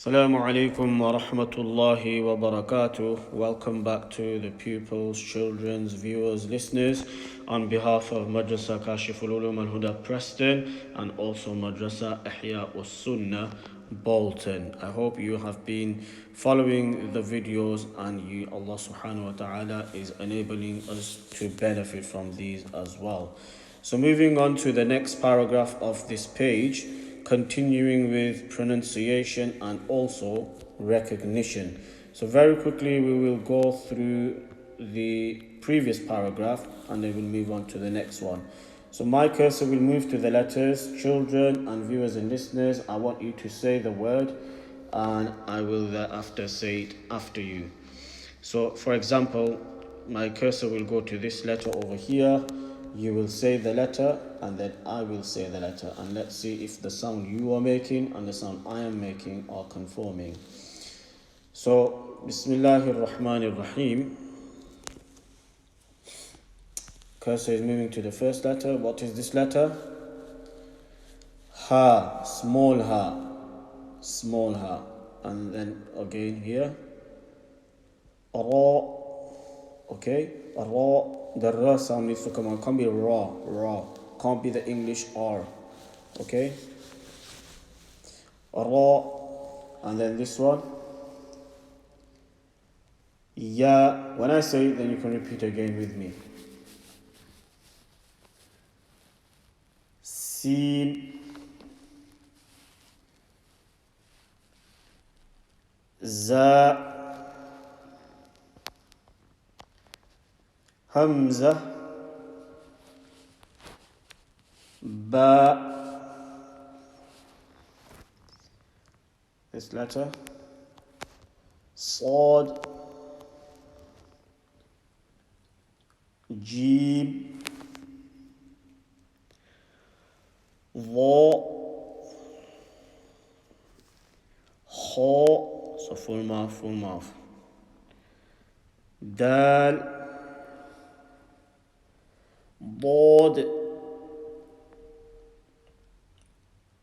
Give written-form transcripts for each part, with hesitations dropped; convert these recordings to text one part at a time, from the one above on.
Assalamu alaikum wa rahmatullahi wa barakatuh. Welcome back to the pupils, children's, viewers, listeners on behalf of Madrasa Kashiful Uloom Al-Huda Preston and also Madrasa Ihyaaus Sunnah Bolton. I hope you have been following the videos and Allah subhanahu wa ta'ala is enabling us to benefit from these as well. So moving on to the next paragraph of this page, continuing with pronunciation and also recognition. So very quickly we will go through the previous paragraph and then we'll move on to the next one. So my cursor will move to the letters. Children and viewers and listeners, I want you to say the word and I will thereafter say it after you. So for example, my cursor will go to this letter over here. You will say the letter and then I will say the letter, and let's see if the sound you are making and the sound I am making are conforming. So Bismillahir Rahmanir Rahim. Cursor is moving to the first letter. What is this letter? Ha, small ha, small ha. And then again here, ra, okay, ra. The ra sound needs to come on. Can't be ra. Can't be the English R. Okay? Ra. And then this one. Ya. When I say it, then you can repeat again with me. Sin. Za. Hamza, Ba, this letter, Sad, Jim, Dha, Kha, so full mouth, Dal, ضاد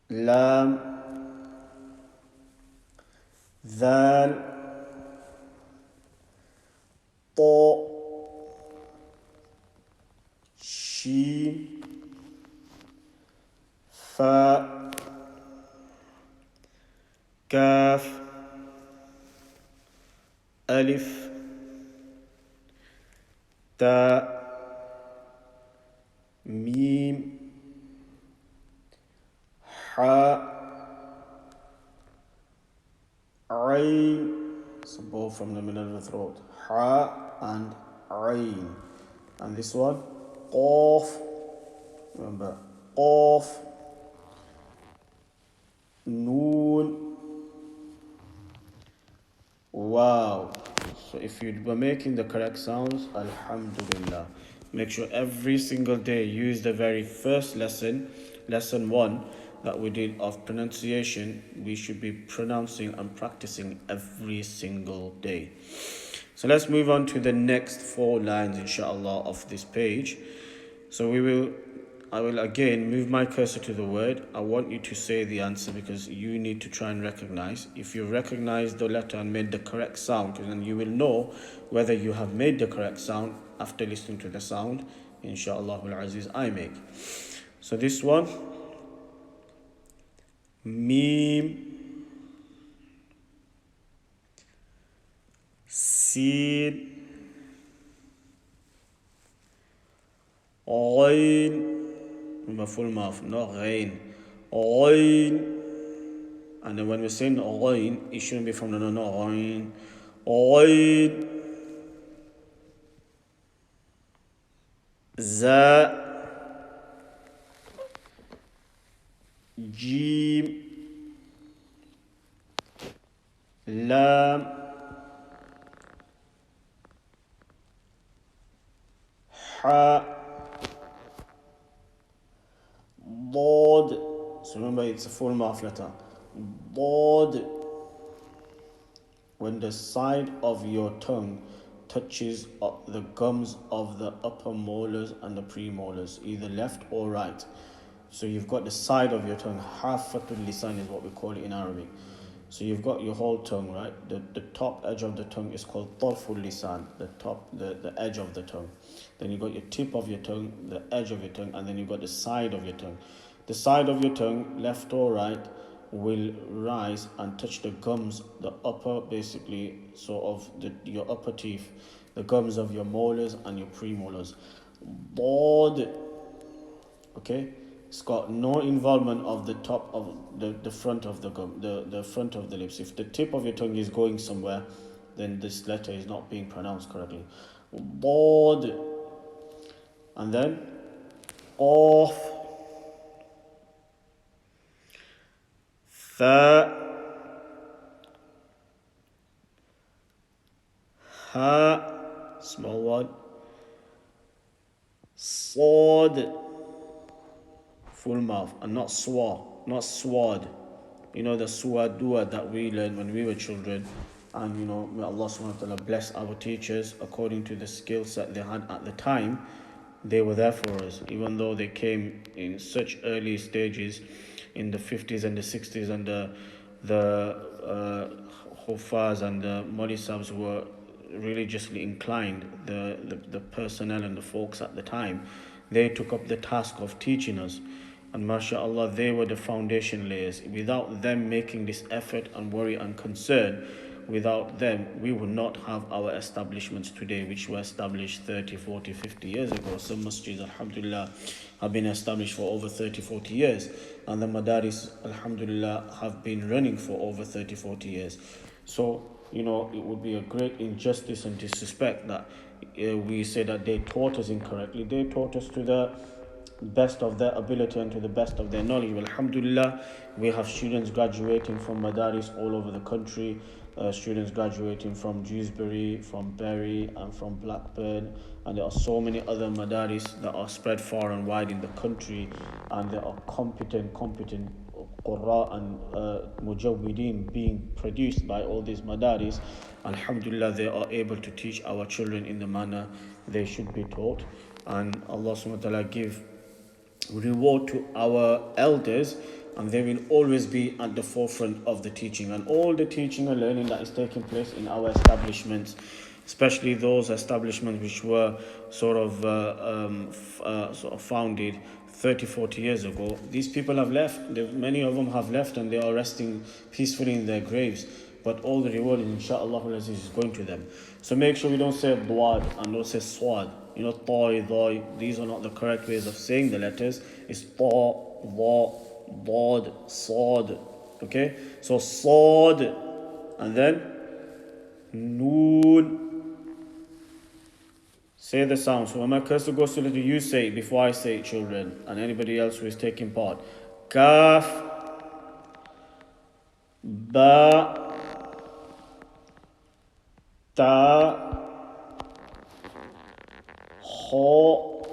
لام ذال طاء شين فاء كاف ألف تاء ميم حاء عين. So both from the middle of the throat. Ha and Ain. And this one, Qaf. Remember, Qaf. Noon. Wow. So if you were making the correct sounds, Alhamdulillah. Make sure every single day use the very first lesson 1 that we did of pronunciation. We should be pronouncing and practicing every single day. So let's move on to the next 4 lines, inshallah, of this page. So I will again move my cursor to the word. I want you to say the answer because you need to try and recognize. If you recognize the letter and made the correct sound, then you will know whether you have made the correct sound after listening to the sound, inshallah al-aziz, I make. So this one, Mim, Sin, Ghain. Remember, full mouth, not Ghain. Ghain. And then when we're saying Ghain, it shouldn't be from the no, Ghain. Ghain. Za, Jim, Lam, Ha, Dad. So remember, it's a full mouth letter. Dad. When the side of your tongue touches the gums of the upper molars and the premolars, either left or right. So you've got the side of your tongue, hafatul lisan is what we call it in Arabic. So you've got your whole tongue, right? The top edge of the tongue is called tarful lisan, the edge of the tongue. Then you got your tip of your tongue, the edge of your tongue, and then you got the side of your tongue. The side of your tongue, left or right, will rise and touch the gums, the upper, basically, sort of your upper teeth, the gums of your molars and your premolars. Bod, okay? It's got no involvement of the top of the front of the gum, the front of the lips. If the tip of your tongue is going somewhere, then this letter is not being pronounced correctly. Bod. And then off. Fa. Ha. Small one. Sod. Full mouth, and not swad. You know the suwadua that we learned when we were children, and may Allah subhanahu wa ta'ala bless our teachers according to the skill set they had at the time. They were there for us, even though they came in such early stages in the 50s and the 60s, and the Hufaz and the Molisabs were religiously inclined, the personnel and the folks at the time. They took up the task of teaching us. And mashallah, they were the foundation layers. Without them making this effort and worry and concern, without them, we would not have our establishments today, which were established 30, 40, 50 years ago. Some masjids, alhamdulillah, have been established for over 30, 40 years. And the madaris, alhamdulillah, have been running for over 30, 40 years. So, it would be a great injustice and disrespect that we say that they taught us incorrectly. They taught us to the best of their ability and to the best of their knowledge. Alhamdulillah, we have students graduating from madaris all over the country, students graduating from Dewsbury, from Bury, and from Blackburn, and there are so many other madaris that are spread far and wide in the country, and there are competent Qurra and Mujawwideen being produced by all these madaris. Alhamdulillah, they are able to teach our children in the manner they should be taught, and Allah subhanahu wa ta'ala give reward to our elders, and they will always be at the forefront of the teaching and all the teaching and learning that is taking place in our establishments, especially those establishments which were sort of founded 30, 40 years ago. These people have left. Many of them have left, and they are resting peacefully in their graves. But all the reward, inshaAllah, is going to them. So make sure we don't say dwad and don't say swad. Ta'i, dha'i, these are not the correct ways of saying the letters. It's ta, dha, dad, sad. Okay? So sad, and then noon. Say the sound. So when my cursor goes to letter, you say it before I say it, children, and anybody else who is taking part. Kaf, ba, ta, ha,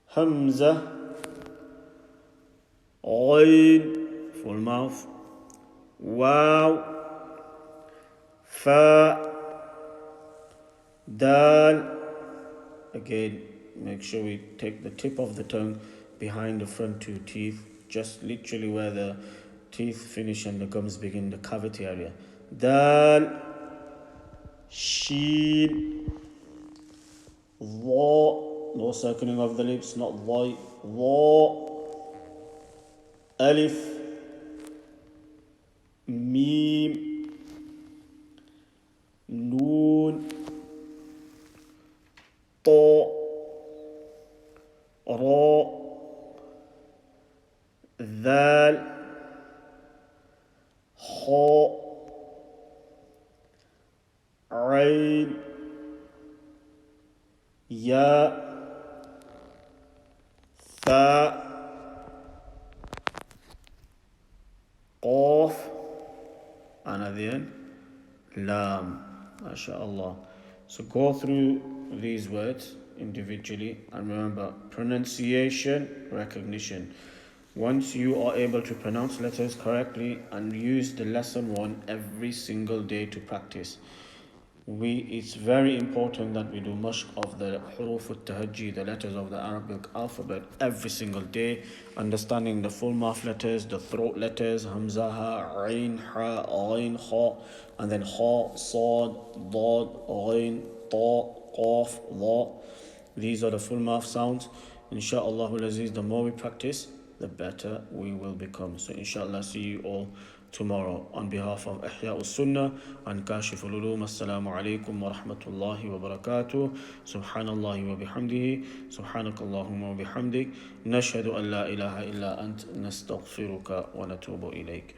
hamza, ayn, full mouth, waw, fa, dal. Again, make sure we take the tip of the tongue behind the front two teeth, just literally where the teeth finish and the gums begin, the cavity area. Dal, sheen, dha, no circling of the lips, not dha, dha, alif, mim, noon, ta, ra, dhal, ha, ayn, ya, tha, qaf, and at the end, lam. MashaAllah. So go through these words individually, and remember, pronunciation, recognition. Once you are able to pronounce letters correctly, and use the lesson one every single day to practice. It's very important that we do mashq of the huruf al-tahajji, the letters of the Arabic alphabet, every single day, understanding the full mouth letters, the throat letters, hamza, ha, ain, ha, ain, kha, and then ha, sad, dad, ain, ta, qaf, la. These are the full mouth sounds. Insha'Allah al-Aziz, the more we practice, the better we will become. So inshallah, see you all tomorrow. On behalf of Ihyaaus Sunnah and Kashiful Uloom, Assalamu alaikum wa rahmatullahi wa barakatuh. Subhanallahi wa bihamdihi. Subhanakallahumma wa bihamdik. Nashhadu an la ilaha illa ant. Nastaghfiruka wa natubu ilayk.